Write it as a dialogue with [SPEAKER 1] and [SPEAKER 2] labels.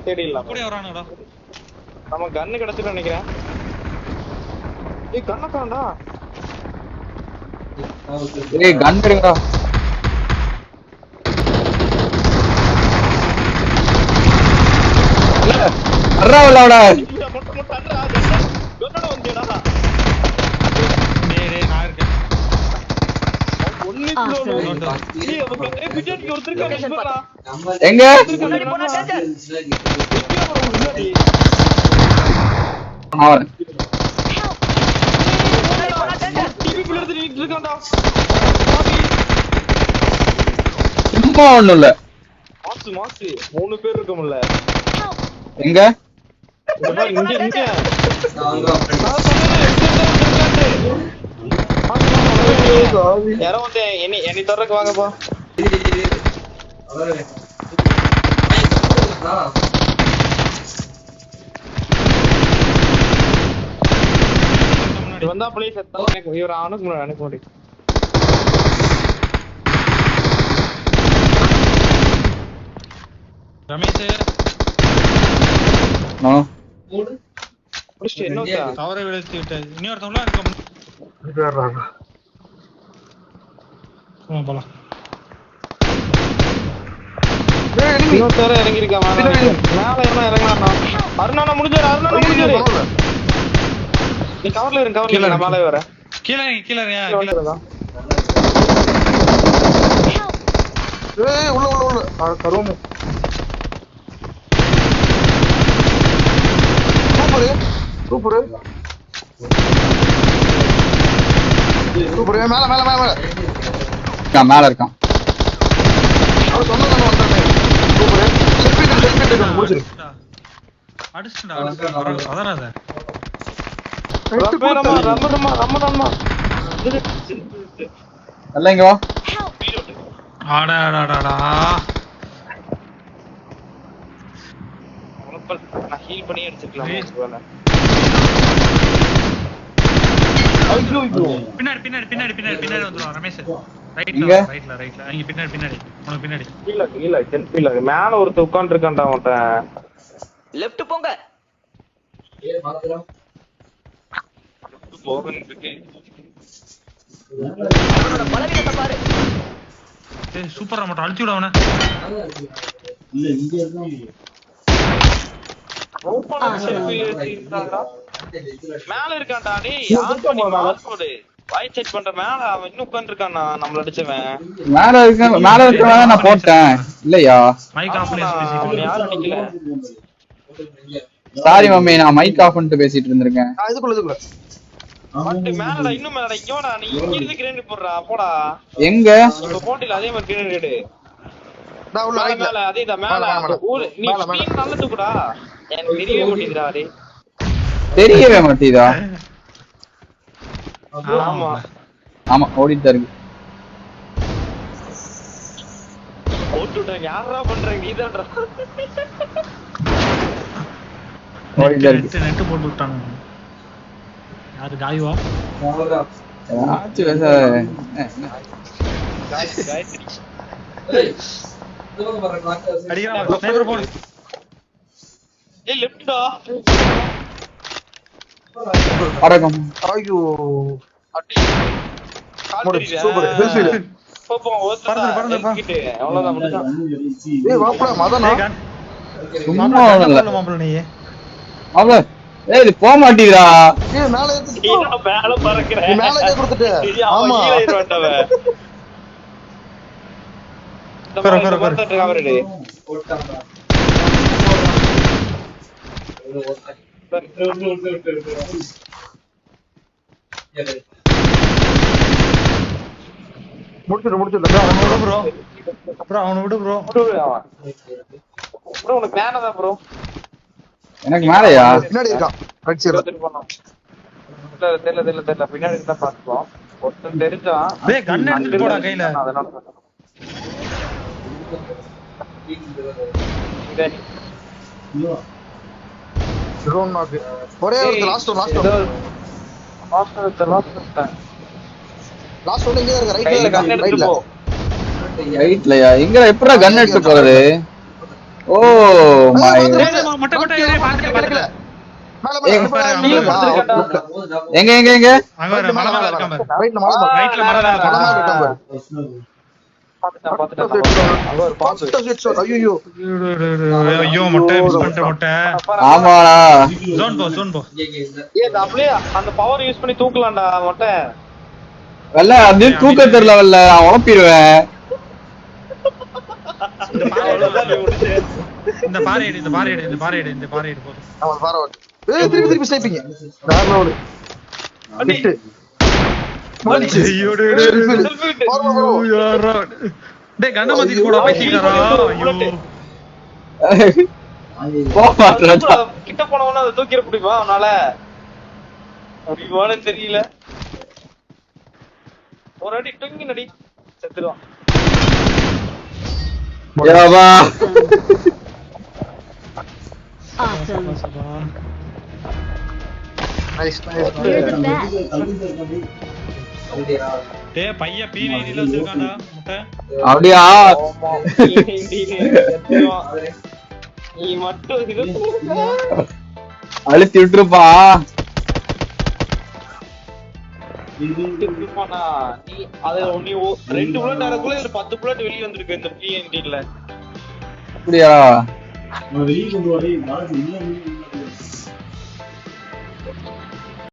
[SPEAKER 1] தேடிடலாம். நம்ம கன்னு கிடைச்சிட்டு நினைக்கிறேன். கண்ண காண்டா.
[SPEAKER 2] கன் எடுங்கடா. அறாவலடா. எங்க சும்மா ஒண்ணும் இல்ல.
[SPEAKER 1] மாசு 3 பேர் இருக்கோம்ல.
[SPEAKER 2] எங்க
[SPEAKER 1] யாரோ வந்து என்னை தொடர்க்கு வாங்கப்பா. வந்தா பிளேஸ் இவர் அனுப்ப முடியும். ரமேஷ் தவற விழுத்தி விட்டாரு. இன்னொருத்தவங்களா இருக்க போலாம். இன்னொருத்தர இறங்கிருக்கா மேல இறங்கினா அருணானா முடிஞ்சாரு. நீ கவர்ல இருங்க நான் மேலே வரேன். கீழே உள்ள கருவம் சூப்பர்
[SPEAKER 2] மேல இருக்கான்.
[SPEAKER 1] பின்னாடி வந்துரும் ரமேஷ். மேல ஒருத்த உட்கார்ந்து இருக்கான்டா. அவன்கிட்ட லெஃப்ட் போங்க. சூப்பரா மட்டும் அழிச்சு விட அவன. மேல இருக்கான்டா. செக் பண்ற மேல அவன் இன்னும் உட்கார்ந்து இருக்கான். நம்மள அடிச்சவன்
[SPEAKER 2] மேல இருக்கவன் நான் போட்டேன் இல்லையா?
[SPEAKER 1] மைக் ஆஃப் பண்ணி யாரும் அடிக்கல.
[SPEAKER 2] சாரி மம்மி, நான் மைக் ஆஃப் பண்ணிட்டு பேசிட்டு இருந்திருக்கேன்.
[SPEAKER 1] இதுக்குள்ள மேலடா, இன்னும் மேலடா. இங்கோடா நீ இங்க இருந்து கிரேனேட் போடுறா. போடா
[SPEAKER 2] எங்க
[SPEAKER 1] இப்ப போட்டில அதே மாதிரி கிரேனேட் மேல அதேதான் மேல. நீ ஸ்பீட் நல்ல தூக்குடா. எனக்கு தெரியவே மாட்டேங்குதுடா.
[SPEAKER 2] தெரியவே மாட்டேதா?
[SPEAKER 1] ஆமா
[SPEAKER 2] ஓடிட்டு இருக்கு.
[SPEAKER 1] ஓட்டுடா. யாரா பண்றீங்க? நீதான்டா. நெட் போட்டு விட்டாங்க. யாரு காயுவா?
[SPEAKER 2] போக மாட்டீங்களா? எனக்கு மேலையா?
[SPEAKER 3] பின்னாடி இருக்கான்.
[SPEAKER 1] தெரியல பின்னாடி தான் பாத்துப்போம். ஒருத்தன் தெரிஞ்சான். கன் எடுத்து போடா கையில.
[SPEAKER 3] ஒரே ஒரு லாஸ்ட் ஒன் இங்க இருக்கு. ரைட்ல
[SPEAKER 2] ரைட்லயா? எங்க எப்பறா கன் எடுத்து போறது? ஓ மை
[SPEAKER 3] மொட்டை மொட்டை ஏறி பாத்துட்டு
[SPEAKER 2] எங்க எங்க எங்க
[SPEAKER 3] அங்க வர மலை மேல இருக்கான் பாரு.
[SPEAKER 4] ரைட்ல மலை பாரு.
[SPEAKER 3] ரைட்ல மலை மேல இருக்கான்.
[SPEAKER 4] மலை மேல இருக்கான் பாரு. ஐயோ
[SPEAKER 3] ஐயோ மொட்டை மிஸ் பண்ணிட்ட மொட்டை.
[SPEAKER 2] ஆமாடா
[SPEAKER 3] ஜோன் போ.
[SPEAKER 1] ஏய் அப்படியே அந்த பவர் யூஸ் பண்ணி தூக்கலாம்டா மொட்டை.
[SPEAKER 2] வெல்ல அது தூக்க தெரியல வெல்ல நான் உழப்பிடுவேன்.
[SPEAKER 3] இந்த பாறை எடு போடு.
[SPEAKER 4] அவன் ஃபார்வர்ட். ஏய் திருப்பி ஸ்னைப்பிங். Normal hit. மலிச்சு.
[SPEAKER 3] ஐயோ யாரா டேய் கண்ண மாத்தி போடா பைத்தியக்காரா. ஐயோ
[SPEAKER 2] போ மாட்டடா.
[SPEAKER 1] கிட்ட போனவன அத தூக்கிர முடியுமா அவனால? முடியுமான்னு தெரியல. ஒரு அடி டங்கி நடி செத்துறான்.
[SPEAKER 2] ஏவா
[SPEAKER 5] Awesome.
[SPEAKER 4] Nice
[SPEAKER 5] You're the best.
[SPEAKER 3] டேய் பைய P90 ல வச்சிருக்கான்டா முட்டை.
[SPEAKER 2] அப்படியா
[SPEAKER 1] நீ மட்டும் இது
[SPEAKER 2] அழுத்தி விட்டுருப்பா.
[SPEAKER 1] திருப்பானா நீ அத நீ 2 புல்லட் அறக்குள்ள இல்ல 10 புல்லட் வெளிய வந்திருக்கு இந்த PNT ல.
[SPEAKER 2] அப்படியா
[SPEAKER 6] வெளியே கொண்டு வரே